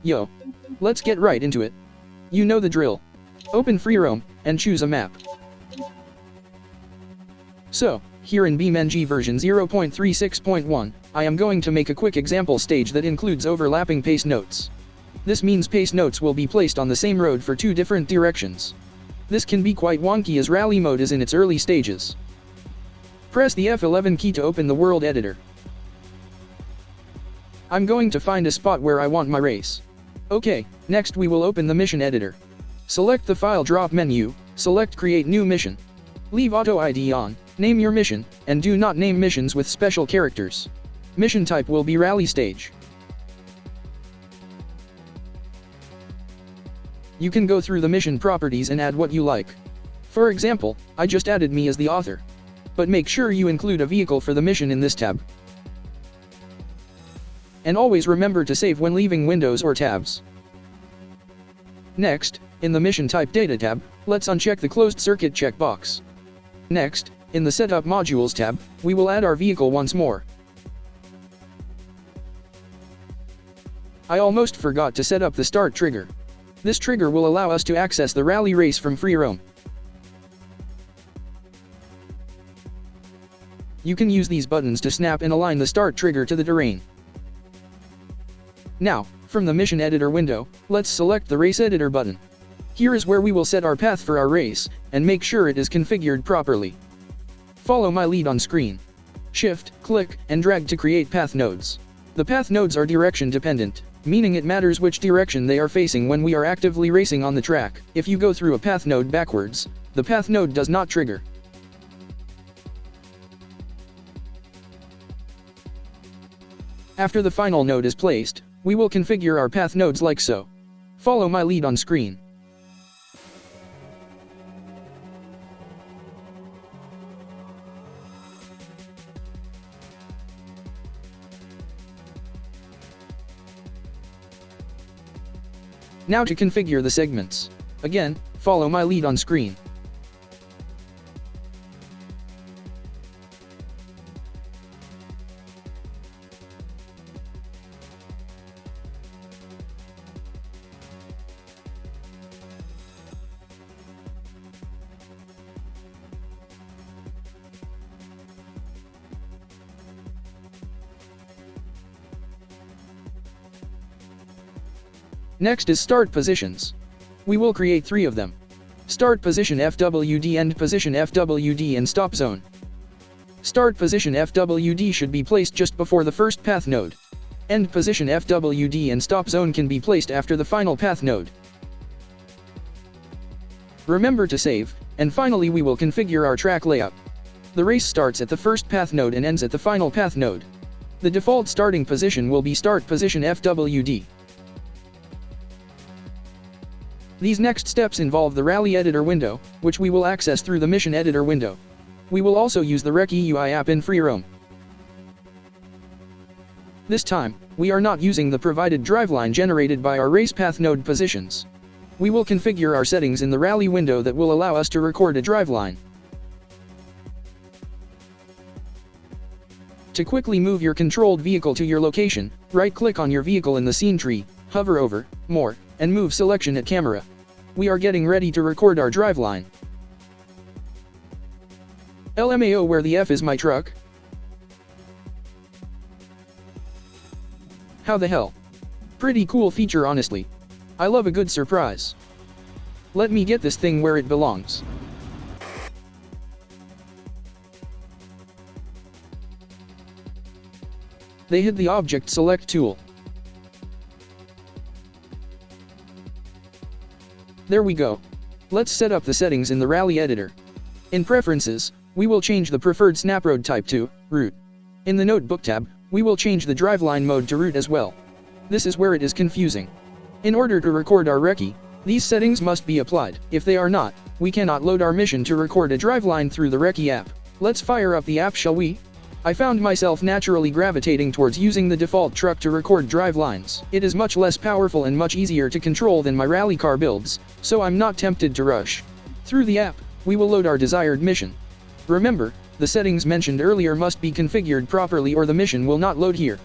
Yo. Let's get right into it. You know the drill. Open free roam, and choose a map. So, here in BeamNG version 0.36.1, I am going to make a quick example stage that includes overlapping pace notes. This means pace notes will be placed on the same road for two different directions. This can be quite wonky as rally mode is in its early stages. Press the F11 key to open the world editor. I'm going to find a spot where I want my race. Okay, next we will open the mission editor. Select the file drop menu, select create new mission. Leave auto ID on, name your mission, and do not name missions with special characters. Mission type will be rally stage. You can go through the mission properties and add what you like. For example, I just added me as the author. But make sure you include a vehicle for the mission in this tab. And always remember to save when leaving windows or tabs. Next, in the mission type data tab, let's uncheck the closed circuit checkbox. Next, in the setup modules tab, we will add our vehicle once more. I almost forgot to set up the start trigger. This trigger will allow us to access the rally race from free roam. You can use these buttons to snap and align the start trigger to the terrain. Now, from the mission editor window, let's select the race editor button. Here is where we will set our path for our race, and make sure it is configured properly. Follow my lead on screen. Shift, click, and drag to create path nodes. The path nodes are direction dependent, meaning it matters which direction they are facing when we are actively racing on the track. If you go through a path node backwards, the path node does not trigger. After the final node is placed, we will configure our path nodes like so. Follow my lead on screen. Now to configure the segments. Again, follow my lead on screen. Next is start positions. We will create 3 of them. Start position FWD, end position FWD, and stop zone. Start position FWD should be placed just before the first path node. End position FWD and stop zone can be placed after the final path node. Remember to save, and finally we will configure our track layout. The race starts at the first path node and ends at the final path node. The default starting position will be start position FWD. These next steps involve the Rally Editor window, which we will access through the Mission Editor window. We will also use the Rec UI app in free roam. This time, we are not using the provided driveline generated by our race path node positions. We will configure our settings in the Rally window that will allow us to record a driveline. To quickly move your controlled vehicle to your location, right-click on your vehicle in the scene tree, hover over More, and move selection at camera. We are getting ready to record our driveline. LMAO, where the F is my truck? How the hell? Pretty cool feature, honestly. I love a good surprise. Let me get this thing where it belongs. They hid the object select tool. There we go. Let's set up the settings in the Rally Editor. In Preferences, we will change the preferred snap road type to route. In the Notebook tab, we will change the driveline mode to route as well. This is where it is confusing. In order to record our recce, these settings must be applied. If they are not, we cannot load our mission to record a driveline through the recce app. Let's fire up the app, shall we? I found myself naturally gravitating towards using the default truck to record drive lines. It is much less powerful and much easier to control than my rally car builds, so I'm not tempted to rush. Through the app, we will load our desired mission. Remember, the settings mentioned earlier must be configured properly or the mission will not load here.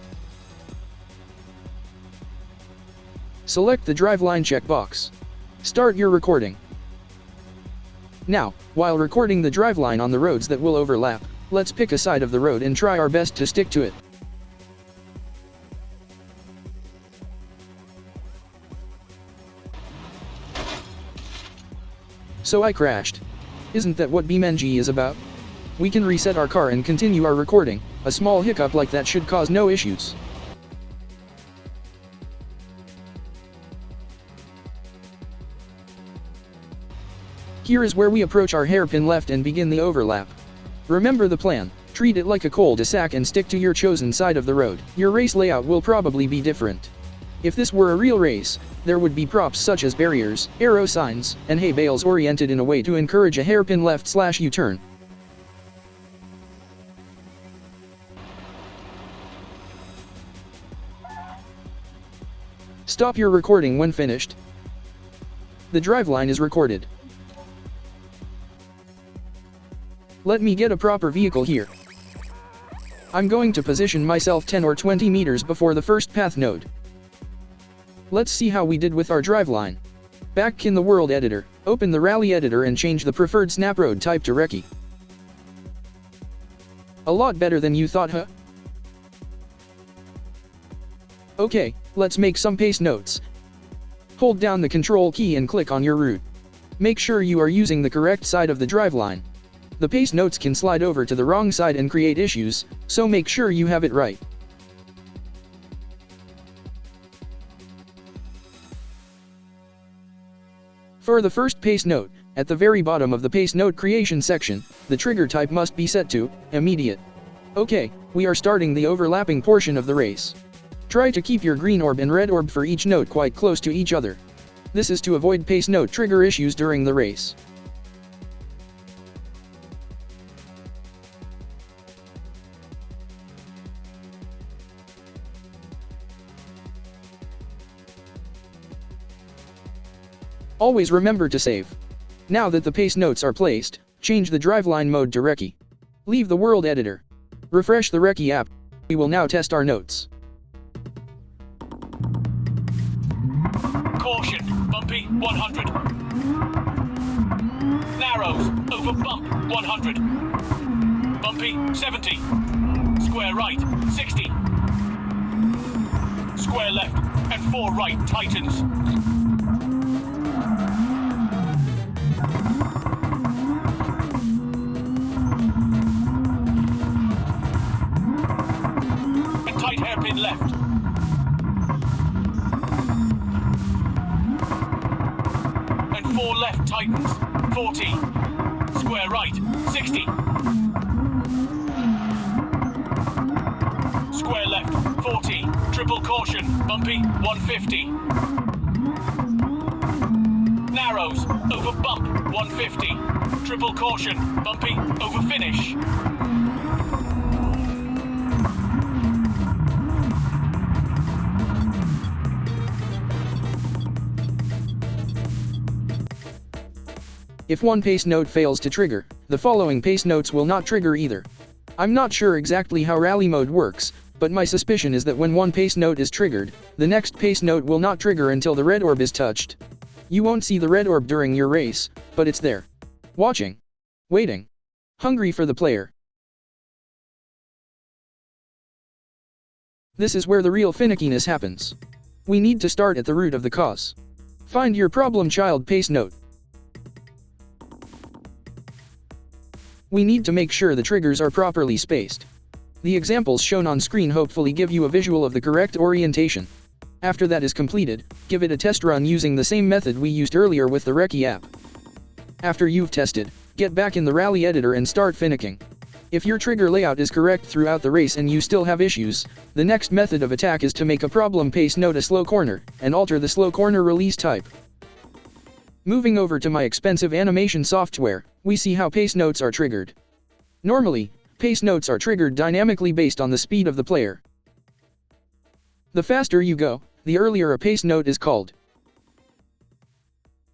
Select the driveline checkbox. Start your recording. Now, while recording the driveline on the roads that will overlap, let's pick a side of the road and try our best to stick to it. So I crashed. Isn't that what BeamNG is about? We can reset our car and continue our recording. A small hiccup like that should cause no issues. Here is where we approach our hairpin left and begin the overlap. Remember the plan. Treat it like a cul-de-sac and stick to your chosen side of the road. Your race layout will probably be different. If this were a real race, there would be props such as barriers, arrow signs, and hay bales oriented in a way to encourage a hairpin left/U-turn. Stop your recording when finished. The driveline is recorded. Let me get a proper vehicle here. I'm going to position myself 10 or 20 meters before the first path node. Let's see how we did with our driveline. Back in the world editor, open the rally editor and change the preferred snap road type to recce. A lot better than you thought, huh? Okay, let's make some pace notes. Hold down the control key and click on your route. Make sure you are using the correct side of the driveline. The pace notes can slide over to the wrong side and create issues, so make sure you have it right. For the first pace note, at the very bottom of the pace note creation section, the trigger type must be set to immediate. Okay, we are starting the overlapping portion of the race. Try to keep your green orb and red orb for each note quite close to each other. This is to avoid pace note trigger issues during the race. Always remember to save. Now that the pace notes are placed, change the driveline mode to recce. Leave the world editor. Refresh the recce app. We will now test our notes. Caution, bumpy 100. Narrows, over bump 100. Bumpy 70. Square right 60. Square left and 4 right tightens. And tight hairpin left. And 4 left tightens. 40. Square right 60. Square left 40. Triple caution, bumpy 150. Narrows, over bump 150. Triple caution, bumpy over finish. If one pace note fails to trigger, the following pace notes will not trigger either. I'm not sure exactly how rally mode works, but my suspicion is that when one pace note is triggered, the next pace note will not trigger until the red orb is touched. You won't see the red orb during your race, but it's there. Watching. Waiting. Hungry for the player. This is where the real finickiness happens. We need to start at the root of the cause. Find your problem child pace note. We need to make sure the triggers are properly spaced. The examples shown on screen hopefully give you a visual of the correct orientation. After that is completed, give it a test run using the same method we used earlier with the recce app. After you've tested, get back in the rally editor and start finicking. If your trigger layout is correct throughout the race and you still have issues, the next method of attack is to make a problem pace note a slow corner, and alter the slow corner release type. Moving over to my expensive animation software, we see how pace notes are triggered. Normally, pace notes are triggered dynamically based on the speed of the player. The faster you go, the earlier a pace note is called.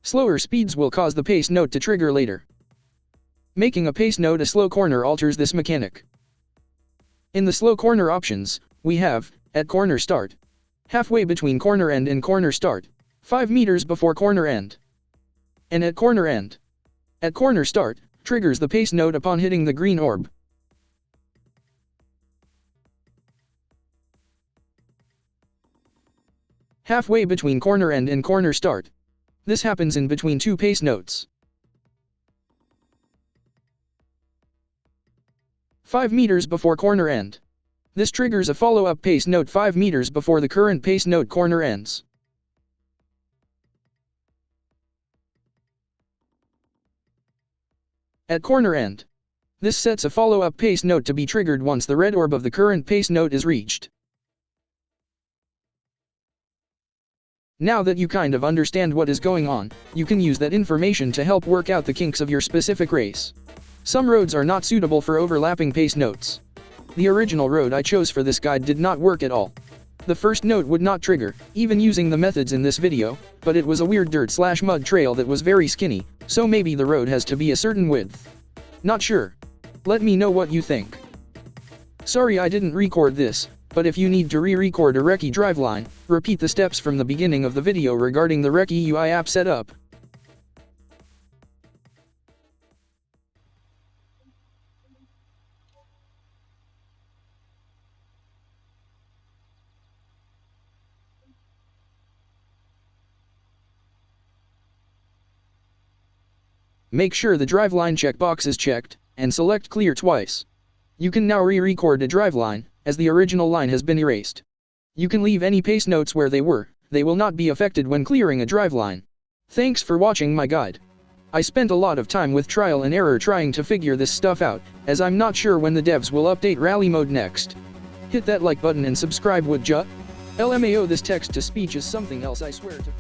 Slower speeds will cause the pace note to trigger later. Making a pace note a slow corner alters this mechanic. In the slow corner options, we have, at corner start, halfway between corner end and corner start, 5 meters before corner end, and at corner end. At corner start, triggers the pace node upon hitting the green orb. Halfway between corner end and corner start. This happens in between two pace notes. 5 meters before corner end. This triggers a follow-up pace note 5 meters before the current pace note corner ends. At corner end. This sets a follow-up pace note to be triggered once the red orb of the current pace note is reached. Now that you kind of understand what is going on, you can use that information to help work out the kinks of your specific race. Some roads are not suitable for overlapping pace notes. The original road I chose for this guide did not work at all. The first note would not trigger, even using the methods in this video, but it was a weird dirt/mud trail that was very skinny, so maybe the road has to be a certain width. Not sure. Let me know what you think. Sorry I didn't record this, but if you need to re-record a Recce driveline, repeat the steps from the beginning of the video regarding the Recce UI app setup. Make sure the driveline checkbox is checked, and select clear twice. You can now re-record a driveline, as the original line has been erased. You can leave any pace notes where they were, they will not be affected when clearing a driveline. Thanks for watching my guide. I spent a lot of time with trial and error trying to figure this stuff out, as I'm not sure when the devs will update rally mode next. Hit that like button and subscribe would ya? LMAO, this text to speech is something else I swear to.